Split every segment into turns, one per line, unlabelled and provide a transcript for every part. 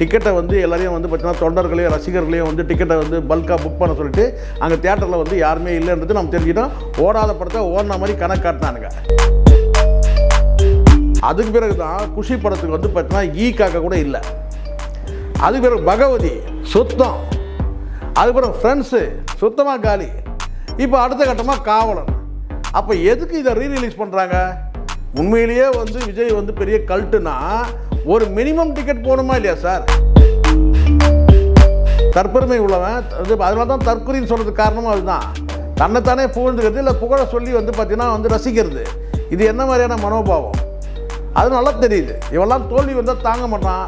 டிக்கெட்டை வந்து எல்லாரையும் வந்து பார்த்தீங்கன்னா தொண்டர்களையும் ரசிகர்களையும் வந்து டிக்கெட்டை வந்து பல்காக புக் பண்ண சொல்லிட்டு அங்கே தியேட்டரில் வந்து யாருமே இல்லைன்றது நம்ம தெரிஞ்சுட்டோம். ஓடாத படத்தை ஓடின மாதிரி கணக்கு காட்டினானுங்க. அதுக்கு பிறகு தான் குஷி படத்துக்கு வந்து பார்த்தீங்கன்னா காக்க கூட இல்லை. அதுக்கு பிறகு பகவதி சுத்தம், அதுக்கு பிறகு ஃப்ரெண்ட்ஸு சுத்தமாக காலி. இப்போ அடுத்த கட்டமாக காவலன். அப்போ எதுக்கு இதை ரீரிலீஸ் பண்ணுறாங்க? உண்மையிலேயே வந்து விஜய் வந்து பெரிய கல்ட்டுனா ஒரு மினிமம் டிக்கெட் போகணுமா இல்லையா சார்? தற்பெருமை உள்ளவன் அதனால தான் தற்கொலைன்னு சொல்கிறதுக்கு காரணமும் அதுதான். தன்னைத்தானே புகழ்ந்துக்கிறது இல்லை புகழ சொல்லி வந்து பார்த்தீங்கன்னா வந்து ரசிக்கிறது. இது என்ன மாதிரியான மனோபாவம்? அது நல்லா தெரியுது. இவெல்லாம் தோல்வி வந்தால் தாங்க மாட்டான்.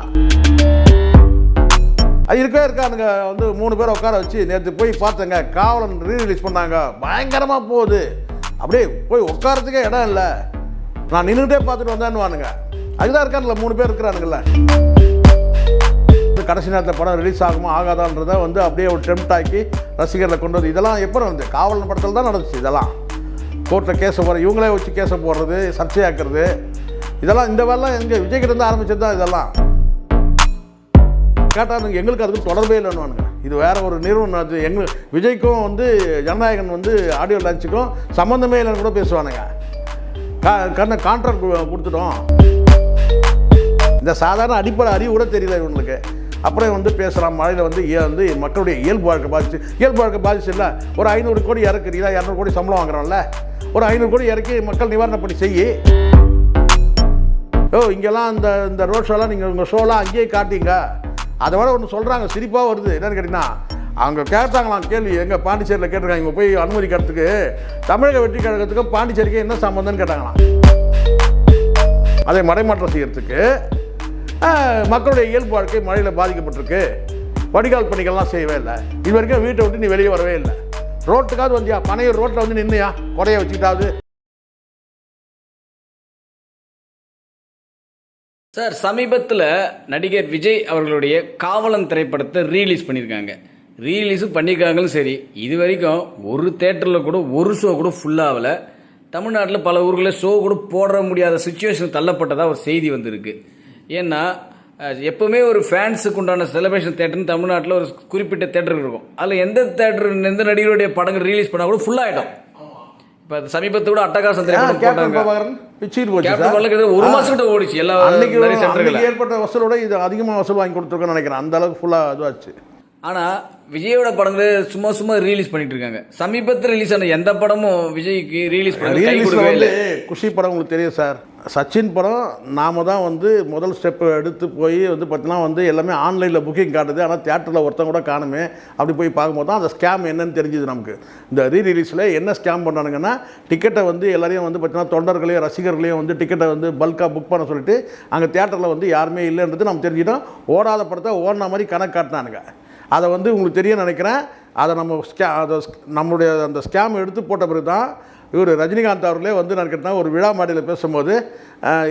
அது இருக்கானுங்க வந்து 3 பேரை உட்கார வச்சு நேற்று போய் பார்த்தேங்க, காவலன் ரீரிலீஸ் பண்ணாங்க, பயங்கரமாக போகுது, அப்படியே போய் உட்காரத்துக்கே இடம் இல்லை, நான் நின்றுட்டே பார்த்துட்டு வந்தேன்னு வானுங்க. அதுதான் இருக்கானுங்கள 3 பேர் இருக்கிறானுங்கள. கடைசி நேரத்தில் படம் ரிலீஸ் ஆகுமா ஆகாதான்றதை வந்து அப்படியே ஒரு டெம்ப்ட் ஆக்கி ரசிகர்களை கொண்டு வந்து இதெல்லாம் எப்போ வந்து காவலன் படத்தில் தான் நடந்துச்சு. இதெல்லாம் கோர்ட்டில் கேஸை போடுற, இவங்களே வச்சு கேஸை போடுறது, சர்ச்சையாக்குறது, இதெல்லாம் இந்த வேலைலாம் எங்கள் விஜய்கிட்ட இருந்து ஆரம்பிச்சது தான். இதெல்லாம் கேட்டால் எங்களுக்கு அதுக்கு தொடர்பே இல்லைன்னு. இது வேற ஒரு நிறுவனம். அது எங்கள் விஜய்க்கும் வந்து ஜனநாயகன் வந்து ஆடியோ லான்ச்சுக்கும் சம்மந்தமே இல்லைன்னு கூட பேசுவானுங்க. கான்ட்ராக்ட் கொடுத்துட்டோம். இந்த சாதாரண அடிப்படை அறிவு கூட தெரியல இவங்களுக்கு. அப்புறம் வந்து பேசுகிறான் மழையில் வந்து மக்களுடைய இயல்பு வாழ்க்கை பாதிச்சு இல்லை. ஒரு 500 கோடி இறக்குறீங்களா, 200 கோடி சம்பளம் வாங்குறோம்ல, ஒரு 500 கோடி இறக்கி மக்கள் நிவாரணம் பண்ணி செய்யி. இங்கெல்லாம் இந்த ரோட் ஷோலாம் நீங்கள் உங்கள் ஷோலாம் அங்கேயே காட்டிங்க. அதை விட ஒன்று சொல்கிறாங்க, சிரிப்பாக வருது. என்னென்னு கேட்டிங்கன்னா, அவங்க கேட்டாங்களாம் கேள்வி, எங்கள் பாண்டிச்சேரியில் கேட்டிருக்காங்க, இங்கே போய் அனுமதிக்கிறதுக்கு தமிழக வெற்றி கழகத்துக்கும் பாண்டிச்சேரிக்கும் என்ன சம்மந்தம்னு கேட்டாங்களாம். அதை மடைமாற்றம் செய்யறதுக்கு மக்களுடைய இயல்பு வாழ்க்கை மழையில் பாதிக்கப்பட்டிருக்கு, வடிகால் பணிகள்லாம் செய்யவே இல்லை, இது வரைக்கும் வீட்டை விட்டு நீ வெளியே வரவே இல்லை, ரோட்டுக்காவது வந்தியா, பனையூர் ரோட்டில் வந்து நின்னையா குறைய வச்சுக்கிட்டாவது.
சார், சமீபத்தில் நடிகர் விஜய் அவர்களுடைய காவலன் திரைப்படத்தை ரீலீஸ் பண்ணியிருக்காங்க. ரீலீஸும் பண்ணியிருக்காங்களும் சரி, இது வரைக்கும் ஒரு தேட்டரில் கூட ஒரு ஷோ கூட ஃபுல்லாகல. தமிழ்நாட்டில் பல ஊர்களில் ஷோ கூட போட முடியாத சுச்சுவேஷன் தள்ளப்பட்டதாக ஒரு செய்தி வந்திருக்கு. ஏன்னா எப்போவுமே ஒரு ஃபேன்ஸுக்கு உண்டான செலிப்ரேஷன் தேட்டர்னு தமிழ்நாட்டில் ஒரு குறிப்பிட்ட தேட்டர் இருக்கும். அதில் எந்த நடிகருடைய படங்கள் ரிலீஸ் பண்ணால் கூட ஃபுல்லாகிடும். இப்போ சமீபத்தை கூட அட்டகாசம் திரைப்படம் போட்டாங்க, ஒரு மாதம் கிட்ட ஓடிச்சு. எல்லா
ஏற்பட்ட வசூலோட இது அதிகமாக வசூல் வாங்கி கொடுத்துருக்கோன்னு நினைக்கிறேன். அந்த அளவுக்கு ஃபுல்லாக இதுவாச்சு.
ஆனால் விஜயோட படங்களை சும்மா ரிலீஸ் பண்ணிட்டு இருக்காங்க. சமீபத்தில் ரிலீஸ் ஆன எந்த படமும் விஜய்க்கு ரிலீஸ் பண்ணல.
குஷி படம் உங்களுக்கு தெரியும் சார். சச்சின் படம் நாம தான் வந்து முதல் ஸ்டெப் எடுத்து போய் வந்து பார்த்தீங்கன்னா வந்து எல்லாமே ஆன்லைனில் புக்கிங் காட்டுது. ஆனால் தியேட்டரில் ஒருத்தங்க கூட காணுமே. அப்படி போய் பார்க்கும்போது தான் அந்த ஸ்கேம் என்னன்னு தெரிஞ்சுது நமக்கு. இந்த ரீரிலீஸில் என்ன ஸ்கேம் பண்ணானுங்கன்னா, டிக்கெட்டை வந்து எல்லாரையும் வந்து பார்த்தீங்கன்னா தொண்டர்களையும் ரசிகர்களையும் வந்து டிக்கெட்டை வந்து பல்காக புக் பண்ண சொல்லிட்டு அங்கே தியேட்டரில் வந்து யாருமே இல்லைன்றது நம்ம தெரிஞ்சுட்டோம். ஓடாத படத்தை ஓடின மாதிரி கணக்கு காட்டினானுங்க. அதை வந்து உங்களுக்கு தெரிய நினைக்கிறேன். அதை நம்மளுடைய அந்த ஸ்கேம் எடுத்து போட்ட பிறகு தான் இவர் ரஜினிகாந்த் அவர்களே வந்து நான் கேட்டால் ஒரு விழா மேடையில் பேசும்போது,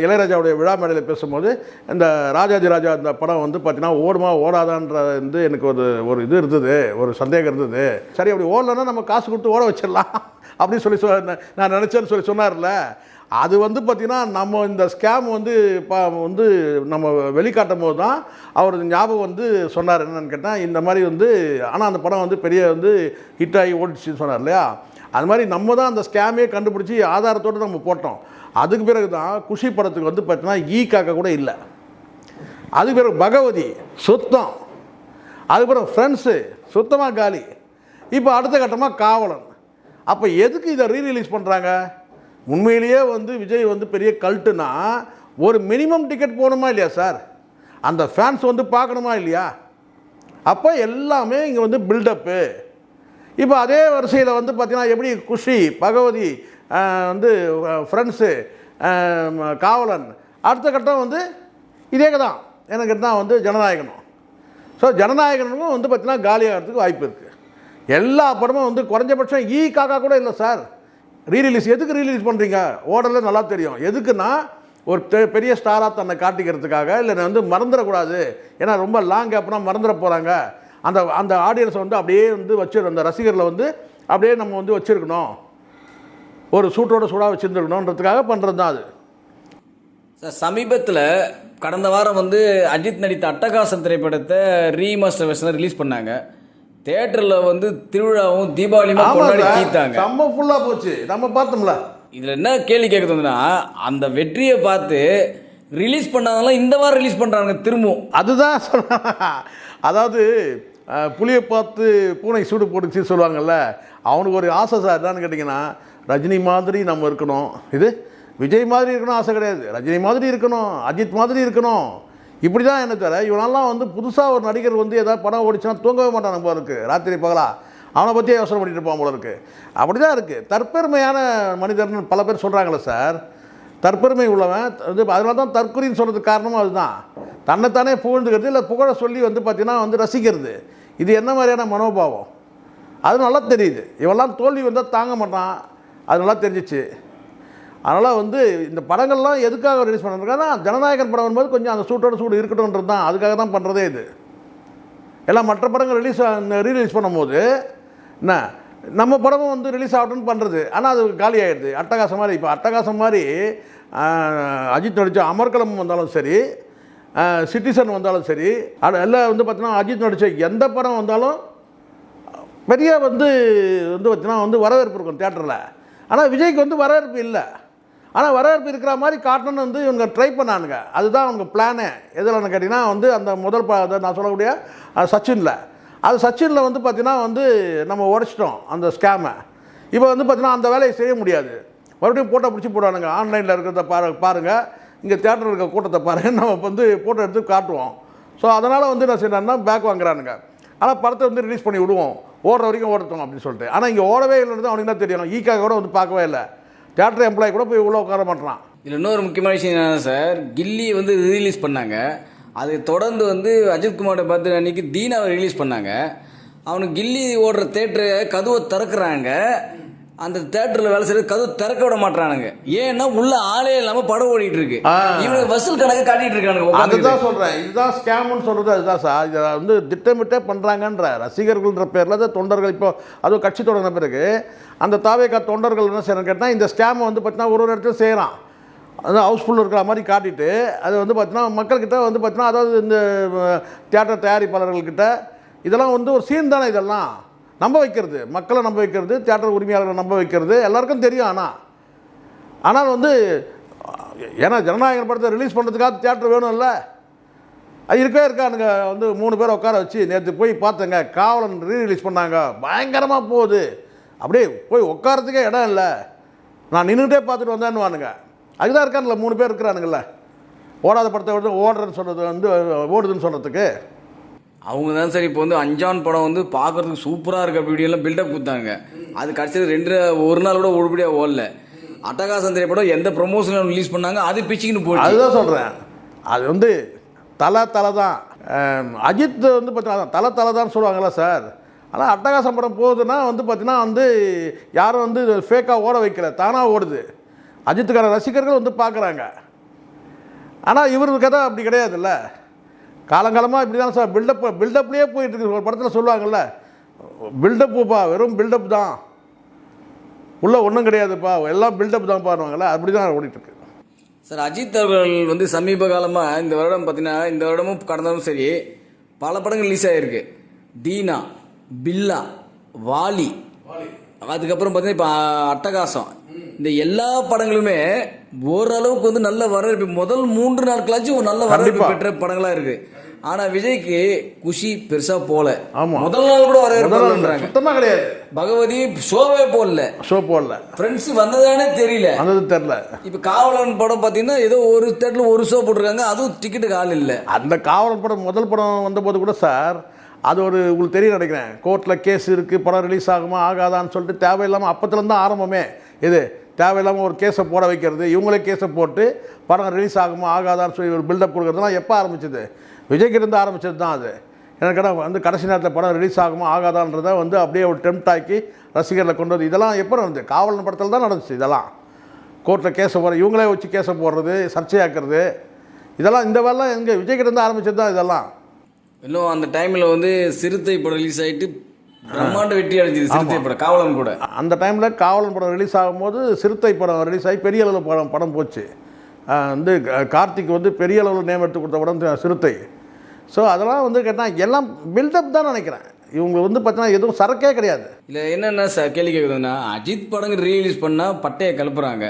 இளையராஜாவுடைய விழா மேடையில் பேசும்போது, இந்த ராஜாஜி ராஜா இந்த படம் வந்து பார்த்தீங்கன்னா ஓடுமா ஓடாதான்ற வந்து எனக்கு ஒரு இது இருந்தது, ஒரு சந்தேகம் இருந்தது. சரி, அப்படி ஓடலைன்னா நம்ம காசு கொடுத்து ஓட வச்சிடலாம் அப்படின்னு சொல்லி நான் நினச்சேன்னு சொல்லி சொன்னார்ல. அது வந்து பார்த்திங்கன்னா நம்ம இந்த ஸ்கேம் வந்து நம்ம வெளிக்காட்டும் போது தான் அவர் ஞாபகம் வந்து சொன்னார். என்னென்னு கேட்டால், இந்த மாதிரி வந்து ஆனால் அந்த படம் வந்து பெரிய வந்து ஹிட் ஆகி ஓடிச்சுன்னு சொன்னார் இல்லையா. அது மாதிரி நம்ம தான் அந்த ஸ்கேமே கண்டுபிடிச்சி ஆதாரத்தோடு நம்ம போட்டோம். அதுக்கு பிறகு தான் குஷி படத்துக்கு வந்து பார்த்தீங்கன்னா காக்க கூட இல்லை. அதுக்கு பிறகு பகவதி சுத்தம், அதுக்கு பிறகு ஃப்ரெண்ட்ஸு சுத்தமாக காலி. இப்போ அடுத்த கட்டமாக காவலன். அப்போ எதுக்கு இதை ரீரிலீஸ் பண்ணுறாங்க? உண்மையிலேயே வந்து விஜய் வந்து பெரிய கல்ட்டுனா ஒரு மினிமம் டிக்கெட் போகணுமா இல்லையா சார்? அந்த ஃபேன்ஸ் வந்து பார்க்கணுமா இல்லையா? அப்போ எல்லாமே இங்கே வந்து பில்டப்பு. இப்போ அதே வரிசையில் வந்து பார்த்திங்கன்னா எப்படி குஷி, பகவதி, வந்து ஃப்ரெண்ட்ஸு, காவலன், அடுத்த கட்டம் வந்து இதே தான் எனக்கு தான் வந்து ஜனநாயகனும். ஸோ ஜனநாயகனும் வந்து பார்த்திங்கன்னா காலியாகிறதுக்கு வாய்ப்பு இருக்குது. எல்லா படமும் வந்து குறைஞ்சபட்சம் காக்கா கூட இல்லை சார். ரீரிலீஸ் எதுக்கு ரீரிலீஸ் பண்ணுறீங்க? ஓடல நல்லா தெரியும். எதுக்குன்னா ஒரு பெரிய ஸ்டாராக தன்னை காட்டிக்கிறதுக்காக, இல்லை வந்து மறந்துடக்கூடாது. ஏன்னா ரொம்ப லாங் கேப்னா மறந்துட போகிறாங்க. அந்த ஆடியன்ஸை வந்து அப்படியே வந்து அந்த ரசிகர்களை வந்து அப்படியே நம்ம வந்து வச்சுருக்கணும், ஒரு சூட்டோட சூடாக வச்சுருந்துருக்கணுன்றதுக்காக பண்ணுறது தான் அது.
சார் சமீபத்தில் கடந்த வாரம் வந்து அஜித் நடித்த அட்டகாசம் திரைப்படத்தை ரீமாஸ்டர் வெர்ஷனை ரிலீஸ் பண்ணாங்க. தியேட்டரில் வந்து திருவிழாவும் தீபாவளியும் கொண்டாடி தீர்த்தாங்க.
செம்ம ஃபுல்லாக போச்சு, நம்ம பார்த்தோம்ல.
இதில் என்ன கேள்வி கேட்குதுன்னா, அந்த வெற்றியை பார்த்து ரிலீஸ் பண்ணாதெல்லாம் இந்த வாரம் ரிலீஸ் பண்ணுறாங்க திரும்பவும்.
அதுதான் அதாவது புளியை பார்த்து பூனை சூடு போட்டுச்சு சொல்லுவாங்கல்ல, அவனுக்கு ஒரு ஆசை சார். என்னன்னு கேட்டிங்கன்னா, ரஜினி மாதிரி நம்ம இருக்கணும், இது விஜய் மாதிரி இருக்கணும் ஆசை கிடையாது, ரஜினி மாதிரி இருக்கணும், அஜித் மாதிரி இருக்கணும், இப்படி தான் என்ன தவிர இவனெல்லாம் வந்து புதுசாக ஒரு நடிகர் வந்து ஏதாவது படம் ஓடிச்சுன்னா தூங்கவே மாட்டான் போல இருக்குது. ராத்திரி பகலா அவனை பற்றியே யோசனை பண்ணிட்டு இருப்பான் போல இருக்குது. அப்படி தான் இருக்குது. தற்பெருமையான மனிதர்னு பல பேர் சொல்கிறாங்களே சார். தற்பெருமை உள்ளவன் வந்து அதனால தான் தற்கொலைன்னு சொல்கிறதுக்கு காரணமும் அதுதான். தன்னைத்தானே புகழ்ந்துக்கிறது, இல்லை புகழ சொல்லி வந்து பார்த்திங்கன்னா வந்து ரசிக்கிறது. இது என்ன மாதிரியான மனோபாவம் அது நல்லா தெரியுது. இவெல்லாம் தோல்வி வந்தால் தாங்க மாட்டான், அது நல்லா தெரிஞ்சிச்சு. அதனால் வந்து இந்த படங்கள்லாம் எதுக்காக ரிலீஸ் பண்ணுறாங்கன்னா, ஜனநாயகன் படம் வரும்போது கொஞ்சம் அந்த சூட்டோட சூடு இருக்கட்டும்ன்றது தான், அதுக்காக தான் பண்ணுறதே இது. எல்லாம் மற்ற படங்கள் ரீரிலீஸ் பண்ணும்போது என்ன நம்ம படமும் வந்து ரிலீஸ் ஆகட்டும்னு பண்ணுறது. ஆனால் அது காலி ஆகிடுது. அட்டகாசம் மாதிரி இப்போ அட்டகாசம் மாதிரி அஜித் நடித்த அமர்கலம் வந்தாலும் சரி, சிட்டிசன் வந்தாலும் சரி, எல்லாம் வந்து பார்த்தீங்கன்னா அஜித் நடித்த எந்த படம் வந்தாலும் பெரிய வந்து பார்த்தீங்கன்னா வந்து வரவேற்பு இருக்கும் தேட்டரில். ஆனால் விஜய்க்கு வந்து வரவேற்பு இல்லை. ஆனால் வரவேற்பு இருக்கிற மாதிரி காட்டணும்னு வந்து இவங்க ட்ரை பண்ணானுங்க. அதுதான் அவங்க பிளானே. எதில் கேட்டிங்கன்னா வந்து அந்த முதல் நான் சொல்லக்கூடிய சச்சினில், அது சச்சினில் வந்து பார்த்திங்கன்னா வந்து நம்ம உடைச்சிட்டோம் அந்த ஸ்கேமை. இப்போ வந்து பார்த்திங்கன்னா அந்த வேலையை செய்ய முடியாது. மறுபடியும் ஃபோட்டோ பிடிச்சி போடுவானுங்க. ஆன்லைனில் இருக்கிறத பாருங்கள், இங்கே தேட்டரில் இருக்க கூட்டத்தை பாருங்கள், நம்ம வந்து ஃபோட்டோ எடுத்து காட்டுவோம். ஸோ அதனால் வந்து என்ன செய்யறாங்கன்னா பேக் வாங்குறானுங்க. ஆனால் படத்தை வந்து ரிலீஸ் பண்ணி விடுவோம், ஓடுற வரைக்கும் ஓடட்டும் அப்படின்னு சொல்லிட்டு. ஆனால் இங்கே ஓடவே இல்லைன்னு அவனுக்கு தான் தெரியணும். ஈக்காக கூட வந்து பார்க்கவே இல்லை. தியேட்டர் எம்ப்ளாயி கூட போய் உள்ளே உட்கார மாட்டான்.
இதில் இன்னொரு முக்கியமான விஷயம் என்னன்னா சார், கில்லி வந்து ரிலீஸ் பண்ணாங்க. அதை தொடர்ந்து வந்து அஜித்குமாரோட பர்த்டே அன்னைக்கு தீனாவை ரிலீஸ் பண்ணாங்க. அவனுக்கு கில்லி ஓடுற தேட்டரு கதவை திறக்கிறாங்க. அந்த தேட்டரில் வேலை செய்யறது கதவு திறக்க விட மாட்டானுங்க. ஏன்னா உள்ள ஆளே இல்லாமல் படம் ஓடிட்டு இருக்கு. இவனுக்கு வசூல் கணக்கு காட்டிட்டு இருக்கானுங்க.
அதுதான் சொல்கிறேன், இதுதான் ஸ்கேம்னு சொல்கிறது. அதுதான் சார், இதை வந்து திட்டமிட்டே பண்ணுறாங்கன்ற ரசிகர்கள்ன்ற பேரில் தான் தொண்டர்கள். இப்போ அதுவும் கட்சி தொடங்கின பிறகு அந்த தாவேக்கா தொண்டர்கள் என்ன செய்யணும்னு கேட்டால், இந்த ஸ்கேமை வந்து பார்த்தீங்கன்னா ஒரு இடத்துல செய்கிறான். அது ஹவுஸ்ஃபுல் இருக்கிற மாதிரி காட்டிட்டு அது வந்து பார்த்தீங்கன்னா மக்கள்கிட்ட வந்து பார்த்தீங்கன்னா, அதாவது இந்த தியேட்டர் தயாரிப்பாளர்கள்கிட்ட இதெல்லாம் வந்து ஒரு சீன் தானே. இதெல்லாம் நம்ப வைக்கிறது, மக்களை நம்ப வைக்கிறது, தியேட்டர் உரிமையாளர்களை நம்ப வைக்கிறது எல்லாருக்கும் தெரியும். ஆனால் வந்து ஏன்னா ஜனநாயகன் படத்தை ரிலீஸ் பண்ணுறதுக்காக தியேட்டர் வேணும் இல்லை, அது இருக்கவே இருக்கானுங்க. வந்து 3 பேரை உட்கார வச்சு நேற்று போய் பார்த்தேங்க, காவலன் ரீரிலீஸ் பண்ணாங்க, பயங்கரமாக போகுது, அப்படியே போய் உட்காரத்துக்கே இடம் இல்லை, நான் நின்றுட்டே பார்த்துட்டு வந்தேன்னு வானுங்க. அதுதான் இருக்கானுங்கள 3 பேர் இருக்கிறானுங்கள. ஓடாத படத்தை வந்து ஓடுறதுன்னு சொல்கிறது வந்து ஓடுதுன்னு சொல்கிறதுக்கு
அவங்க தான் சார். இப்போ வந்து அஞ்சான் படம் வந்து பார்க்குறதுக்கு சூப்பராக இருக்க வீடியோலாம் பில்டப் கொடுத்தாங்க. அது கடைசியில் ஒரு நாள் கூட ஒழுபடியாக ஓடல. அட்டகாசம் திரைப்படம் எந்த ப்ரொமோஷனும் ரிலீஸ் பண்ணாங்க, அது பிச்சுக்கின்னு போய்.
அதுதான் சொல்கிறேன், அது வந்து தலை தான். அஜித் வந்து பார்த்தீங்கன்னா தலை தான் சொல்லுவாங்களா சார். ஆனால் அட்டகாசம் படம் போகுதுன்னா வந்து பார்த்தீங்கன்னா வந்து யாரும் வந்து ஃபேக்காக ஓட வைக்கல, தானாக ஓடுது. அஜித்துக்கான ரசிகர்கள் வந்து பார்க்குறாங்க. ஆனால் இவருக்கு கதை அப்படி கிடையாதுல்ல. காலங்காலமாக இப்படி தான் சார் பில்டப்லேயே போயிட்டுருக்கு. ஒரு படத்தில் சொல்லுவாங்கள்ல, பில்டப்புப்பா, வெறும் பில்டப் தான், உள்ளே ஒன்றும் கிடையாதுப்பா, எல்லாம் பில்டப் தான் பாருவாங்கள்ல, அப்படி தான் ஓடிட்டுருக்கு
சார். அஜித் அவர்கள் வந்து சமீப காலமாக இந்த வருடம் பார்த்தீங்கன்னா, இந்த வருடமும் கடந்ததும் சரி பல படங்கள் ரிலீஸ் ஆகிருக்கு. தீனா, பில்லா, வாலி, அதுக்கப்புறம் பார்த்தீங்கன்னா இப்போ அட்டகாசம், இந்த எல்லா படங்களுமே ஓரளவுக்கு வந்து நல்ல வரவேற்பு, முதல் 3 நாட்களாச்சும் ஒரு நல்ல வரவேற்பு பெற்ற படங்களா இருக்கு. ஆனா விஜய்க்கு குஷி பெருசா போல. முதல் நாள் கூட வரவேற்பு
சுத்தமா கிடையாது.
பகவதி ஷோவே போடல, ஃப்ரெண்ட்ஸ் வந்ததானே தெரியல. இப்ப காவலன் படம் பாத்தீங்கன்னா ஏதோ ஒரு தேட்டர்ல ஒரு ஷோ போட்டிருக்காங்க, அதுவும் டிக்கெட்டுக்கு ஆள் இல்லை.
அந்த காவலன் படம் முதல் படம் வந்த போது கூட சார், அது ஒரு உங்களுக்கு தெரிய நினைக்கிறேன், கோர்ட்டில் கேஸ் இருக்குது, படம் ரிலீஸ் ஆகுமா ஆகாதான்னு சொல்லிட்டு தேவையில்லாமல் அப்பத்துலேருந்து தான் ஆரம்பமே. இது தேவையில்லாமல் ஒரு கேஸை போட வைக்கிறது, இவங்களே கேஸை போட்டு படம் ரிலீஸ் ஆகுமா ஆகாதான்னு சொல்லி ஒரு பில்டப் கொடுக்குறதுலாம் எப்போ ஆரம்பிச்சது? விஜய்கிட்ட ஆரம்பிச்சது தான் அது. எனக்கு வந்து கடைசி நேரத்தில் படம் ரிலீஸ் ஆகுமா ஆகாதான்றதை வந்து அப்படியே ஒரு டெம்ட் ஆக்கி ரசிகர்களை கொண்டு வந்து இதெல்லாம் எப்போ நடந்தது? காவலன் படத்தில் தான் நடந்துச்சு. இதெல்லாம் கோர்ட்டில் கேஸை போடுற, இவங்களே வச்சு கேஸை போடுறது, சர்ச்சையாக்குறது, இதெல்லாம் இந்த வேலைலாம் எங்கே விஜய்கிட்ட ஆரம்பிச்சது தான் இதெல்லாம்.
இன்னும் அந்த டைமில் வந்து சிறுத்தை படம் ரிலீஸ் ஆகிட்டு பிரம்மாண்ட வெற்றி அடைஞ்சது சிறுத்தை படம், காவலன் கூட.
அந்த டைமில் காவலன் படம் ரிலீஸ் ஆகும்போது சிறுத்தை படம் ரிலீஸ் ஆகி பெரிய அளவில் படம் போச்சு. வந்து கார்த்திக் வந்து பெரிய அளவில் நேம் எடுத்து கொடுத்த படம் சிறுத்தை. ஸோ அதெல்லாம் வந்து கேட்டால் எல்லாம் பில்டப் தான் நினைக்கிறேன். இவங்க வந்து பார்த்தீங்கன்னா எதுவும் சரக்கே கிடையாது.
இல்லை என்னென்ன கேள்வி கேட்குதுன்னா, அஜித் படங்கள் ரீலீஸ் பண்ணால் பட்டையை கிளப்புறாங்க,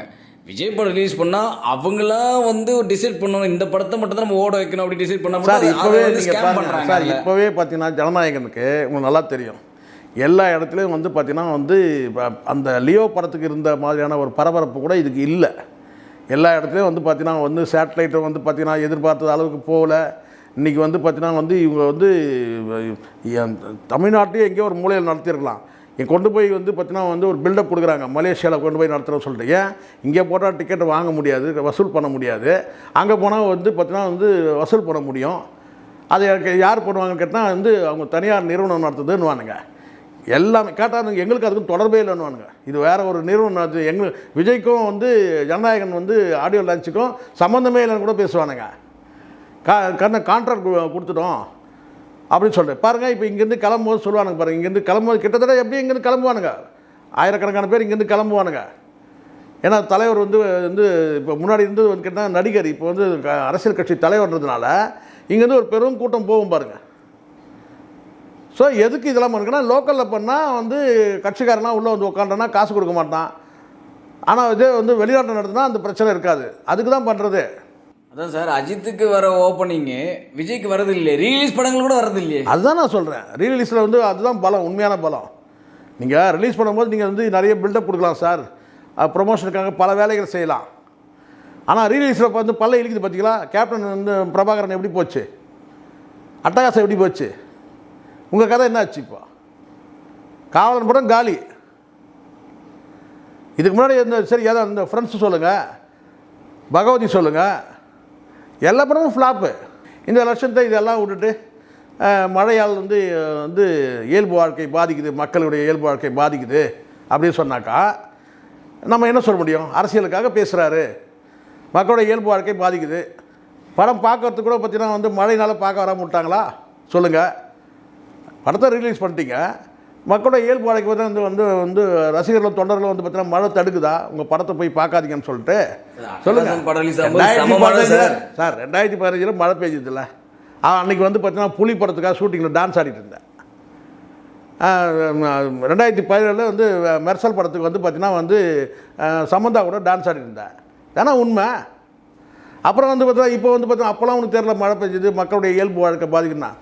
விஜய் படம் ரிலீஸ் பண்ணால் அவங்களாம் வந்து டிசைட் பண்ணணும் இந்த படத்தை மட்டும் தான் நம்ம ஓட வைக்கணும் அப்படி டிசைட் பண்ணால்
சார் இப்போவே நீங்கள் பாருங்க சார், இப்போவே பார்த்தீங்கன்னா ஜனநாயகனுக்கு உங்களுக்கு நல்லா தெரியும், எல்லா இடத்துலையும் வந்து பார்த்தீங்கன்னா வந்து அந்த லியோ படத்துக்கு இருந்த மாதிரியான ஒரு பரபரப்பு கூட இதுக்கு இல்லை. எல்லா இடத்துலையும் வந்து பார்த்தீங்கன்னா வந்து சேட்டலைட்டை வந்து பார்த்தீங்கன்னா எதிர்பார்த்த அளவுக்கு போகல. இன்றைக்கி வந்து பார்த்தீங்கன்னா வந்து இவங்க வந்து தமிழ்நாட்டையே எங்கேயோ ஒரு மூலையில் நடத்தியிருக்கலாம், கொண்டு போய் வந்து பார்த்தீங்கன்னா வந்து ஒரு பில்டப் கொடுக்குறாங்க, மலேசியாவில் கொண்டு போய் நடத்துகிறோம் சொல்லிட்டு. ஏன் இங்கே போட்டால் டிக்கெட்டை வாங்க முடியாது, வசூல் பண்ண முடியாது, அங்கே போனால் வந்து பார்த்தீங்கன்னா வந்து வசூல் பண்ண முடியும். அதை யார் பண்ணுவாங்கன்னு கேட்டால் வந்து அவங்க தனியார் நிறுவனம் நடத்துதுன்னுவானுங்க. எல்லாமே கேட்டால் எங்களுக்கு அதுக்கும் தொடர்பே இல்லைன்னுவானுங்க. இது வேறு ஒரு நிறுவனம் நடத்துது, எங்களுக்கு விஜய்க்கும் வந்து ஜனநாயகன் வந்து ஆடியோ லான்ச்சுக்கும் சம்மந்தமே இல்லைன்னு கூட பேசுவானுங்க. கான்ட்ராக்ட் கொடுத்துட்டோம் அப்படின்னு சொல்லிட்டு பாருங்கள். இப்போ இங்கேருந்து கிளம்பும்போது சொல்லுவானுங்க பாருங்கள், இங்கேருந்து கிளம்பும்போது கிட்டத்தட்ட எப்படி இங்கேருந்து கிளம்புவானுங்க, ஆயிரக்கணக்கான பேர் இங்கேருந்து கிளம்புவானுங்க. ஏன்னா தலைவர் வந்து இப்போ முன்னாடி இருந்தது வந்து கேட்டால் நடிகர், இப்போ வந்து அரசியல் கட்சி தலைவர்ன்றதுனால இங்கேருந்து ஒரு பெரும் கூட்டம் போகும் பாருங்கள். ஸோ எதுக்கு இதெல்லாம் இருக்குன்னா, லோக்கலில் பண்ணால் வந்து கட்சிக்காரனா உள்ளே வந்து உட்காண்டனா காசு கொடுக்க மாட்டான். ஆனால் இதே வந்து வெளிநாட்டில் நடத்துனா அந்த பிரச்சனை இருக்காது, அதுக்கு தான் பண்ணுறது.
அதான் சார், அஜித்துக்கு வர ஓப்பனிங்கு விஜய்க்கு வரது இல்லையே, ரீலீஸ் படங்கள் கூட வரது இல்லையே.
அதுதான் நான் சொல்கிறேன், ரீலீஸில் வந்து அதுதான் பலம், உண்மையான பலம். நீங்கள் ரிலீஸ் பண்ணும்போது நீங்கள் வந்து நிறைய பில்டப் கொடுக்கலாம் சார், ப்ரொமோஷனுக்காக பல வேலைகள் செய்யலாம். ஆனால் ரீலீஸில் வந்து பல்ல இழுக்குது பார்த்தீங்களா. கேப்டன் வந்து பிரபாகரன் எப்படி போச்சு, அட்டகாசம் எப்படி போச்சு, உங்கள் கதை என்ன ஆச்சு? இப்போ காவலன் படம் காலி. இதுக்கு முன்னாடி இந்த சரி ஏதாவது இந்த ஃப்ரெண்ட்ஸ் சொல்லுங்கள், பகவதி சொல்லுங்கள், எல்லா படமும் ஃப்ளாப்பு. இந்த லட்சத்தை இதெல்லாம் விட்டுட்டு மழையால் வந்து வந்து இயல்பு வாழ்க்கை பாதிக்குது, மக்களுடைய இயல்பு வாழ்க்கை பாதிக்குது அப்படின்னு சொன்னாக்கா நம்ம என்ன சொல்ல முடியும்? அரசியலுக்காக பேசுகிறாரு, மக்களுடைய இயல்பு வாழ்க்கை பாதிக்குது. படம் பார்க்கறதுக்கு கூட பார்த்தீங்கன்னா வந்து மழையினால் பார்க்க வராமல் விட்டாங்களா சொல்லுங்கள்? படத்தை ரிலீஸ் பண்ணிட்டீங்க, மக்களோட இயல்பு வாழ்க்கை வந்து வந்து வந்து ரசிகர்களும் தொண்டர்களும் வந்து பார்த்தீங்கன்னா மழை தடுக்குதா உங்கள் படத்தை போய் பார்க்காதீங்கன்னு சொல்லிட்டு சொல்லுங்கள். சார் 2015 மழை பெய்ஞ்சதில்ல, அன்றைக்கி வந்து பார்த்தீங்கன்னா புலி படத்துக்காக ஷூட்டிங்கில் டான்ஸ் ஆடிட்டு இருந்தேன். 2017 வந்து மெர்சல் படத்துக்கு வந்து பார்த்தீங்கன்னா வந்து சமந்தா கூட டான்ஸ் ஆடிட்டு இருந்தேன். ஏன்னா உண்மை. அப்புறம் வந்து பார்த்தீங்கன்னா இப்போ வந்து பார்த்தீங்கன்னா அப்போலாம் ஒன்று தெரியல மழை பெஞ்சது மக்களுடைய இயல்பு வாழ்க்கை பாதிக்குன்னா.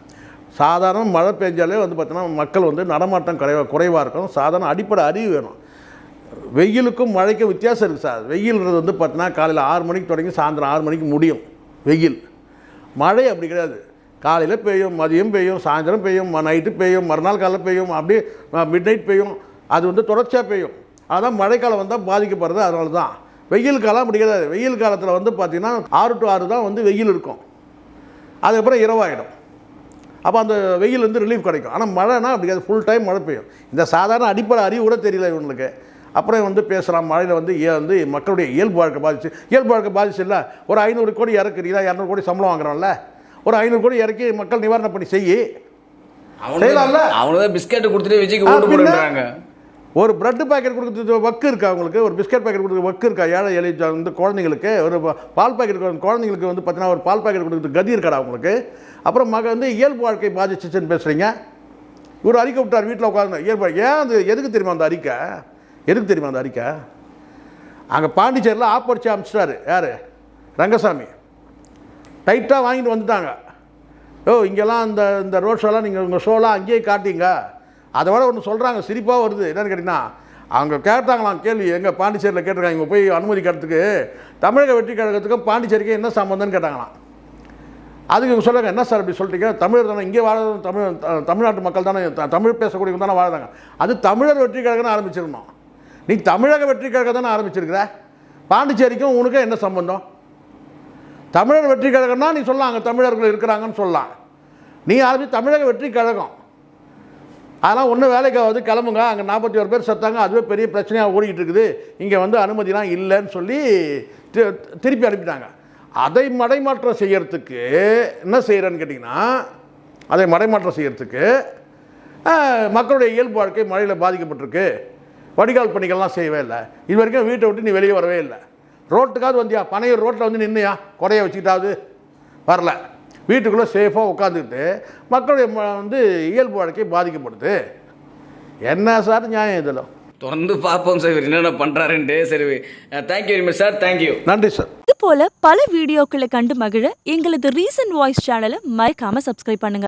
சாதாரண மழை பெஞ்சாலே வந்து பார்த்தீங்கன்னா மக்கள் வந்து நடமாட்டம் குறைவாக இருக்கும். சாதாரண அடிப்படை அறிவு வேணும். வெயிலுக்கும் மழைக்கும் வித்தியாசம் இருக்குது சார். வெயில்ன்றது வந்து பார்த்தீங்கன்னா காலையில் 6 மணிக்கு தொடங்கி சாயந்தரம் 6 மணிக்கு முடியும் வெயில். மழை அப்படி கிடையாது, காலையில் பெய்யும், மதியம் பெய்யும், சாயந்தரம் பெய்யும், நைட்டு பெய்யும், மறுநாள் காலையில் பெய்யும், அப்படியே மிட் நைட் பெய்யும். அது வந்து தொடர்ச்சியாக பெய்யும். அதான் மழைக்காலம் வந்தால் பாதிக்கப்படுறது. அதனால தான் வெயில் காலம் அப்படி கிடையாது. வெயில் காலத்தில் வந்து பார்த்திங்கன்னா 6 to 6 தான் வந்து வெயில் இருக்கும், அதுக்கப்புறம் இரவாயிடும். அப்போ அந்த வெயில் வந்து ரிலீஃப் கிடைக்கும். ஆனால் மழைனா அப்படி ஃபுல் டைம் மழை பெய்யும். இந்த சாதாரண அடிப்படை அறிவு கூட தெரியல இவங்களுக்கு. அப்புறம் வந்து பேசுகிறான் மழையில் வந்து வந்து மக்களுடைய இயல்பு வாழ்க்கை பாதிச்சு. இயல்பு வாழ்க்கை பாதிச்சு இல்லை, ஒரு 500 கோடி இறக்குறீங்களா, 200 கோடி சம்பளம் வாங்குறான்ல, ஒரு 500 கோடி இறக்கி மக்கள் நிவாரணம் பண்ணி செய்யலாம்ல.
அவங்கள பிஸ்கெட் கொடுத்துட்டு விஜய்க்கு ஓட்டு போடுறாங்க.
ஒரு பிரெட் பாக்கெட் கொடுக்குறது வக்கு இருக்கா அவங்களுக்கு, ஒரு பிஸ்கெட் பாக்கெட் கொடுக்குறது வக்கு இருக்கா? ஏழை எலி வந்து குழந்தைங்களுக்கு ஒரு பால் பாக்கெட் குழந்தைங்களுக்கு வந்து பார்த்தீங்கன்னா ஒரு பால் பாக்கெட் கொடுக்குறது கதி இருக்காடா அவங்களுக்கு? அப்புறம் வந்து இயல்பு வாழ்க்கை பாதிச்சிச்சுன்னு பேசுகிறீங்க. இவர் அறிக்கை விட்டார் வீட்டில் உட்காந்து இயல்பு. ஏன் அது எதுக்கு தெரியுமா அந்த அறிக்கை? எதுக்கு தெரியுமா அந்த அறிக்கை? அங்கே பாண்டிச்சேரியில் ஆப்பரிச்சு அனுப்பிச்சிட்டாரு யார்? ரங்கசாமி. டைட்டாக வாங்கிட்டு வந்துட்டாங்க. இங்கெல்லாம் இந்த ரோட் ஷோலாம் நீங்கள் உங்கள் ஷோலாம் அங்கேயே காட்டிங்க. அதை விட ஒன்று சொல்கிறாங்க, சிரிப்பாக வருது. என்னென்னு கேட்டிங்கன்னா, அவங்க கேட்டாங்களாம் கேள்வி, எங்கள் பாண்டிச்சேரியில் கேட்டிருக்காங்க, இங்கே போய் அனுமதி கேட்டதுக்கு தமிழக வெற்றி கழகத்துக்கும் பாண்டிச்சேரிக்கும் என்ன சம்மந்தம்னு கேட்டாங்களாம். அதுக்கு இவங்க சொல்கிறாங்க, என்ன சார் அப்படி சொல்லிட்டீங்க, தமிழர் தானே இங்கே வாழ, தமிழ்நாட்டு மக்கள் தானே, தமிழ் பேசக்கூடியவங்க தானே வாழ்ந்தாங்க, அது தமிழர் வெற்றி கழகம்னு ஆரம்பிச்சிருக்கணும். நீ தமிழக வெற்றி கழகம் தானே ஆரம்பிச்சிருக்கிற, பாண்டிச்சேரிக்கும் உனக்கு என்ன சம்பந்தம்? தமிழர் வெற்றி கழகம்னா நீ சொல்லலாம், அங்கே தமிழர்கள் இருக்கிறாங்கன்னு சொல்லலாம். நீ ஆரம்பிச்சு தமிழக வெற்றி கழகம், அதெல்லாம் ஒன்றும் வேலைக்காவது கிளம்புங்க, அங்கே 41 பேர் செத்தாங்க, அதுவே பெரிய பிரச்சனையாக ஓடிக்கிட்டு இருக்குது, இங்கே வந்து அனுமதிலாம் இல்லைன்னு சொல்லி திருப்பி அனுப்பிட்டாங்க. அதை மடைமாற்றம் செய்யறதுக்கு என்ன செய்கிறேன்னு கேட்டிங்கன்னா, அதை மடைமாற்றம் செய்யறதுக்கு மக்களுடைய இயல்பு வாழ்க்கை மழையில் பாதிக்கப்பட்டிருக்கு, வடிகால் பணிகள்லாம் செய்யவே இல்லை, இது வரைக்கும் வீட்டை விட்டு நீ வெளியே வரவே இல்லை, ரோட்டுக்காவது வந்தியா? பனையூர் ரோட்டில் வந்து நின்னையா கொடையை வச்சுக்கிட்டாவது? வரல. வீட்டுக்குள்ளே சேஃபாக உட்காந்துக்கிட்டு மக்களுடைய வந்து இயல்பு வாழ்க்கை பாதிக்கப்படுது. என்ன சார் நியாயம் இதில்?
தொடர்ந்து பார்ப்போம் சார் இவர் என்னென்ன பண்ணுறாருன்ட்டு. சரி, thank you very much sir. Thank you.
நன்றி சார்.
இது போல பல வீடியோக்களை கண்டு மகிழ எங்களது ரீசன்ட் வாய்ஸ் சேனலை மறக்காம சப்ஸ்கிரைப் பண்ணுங்க.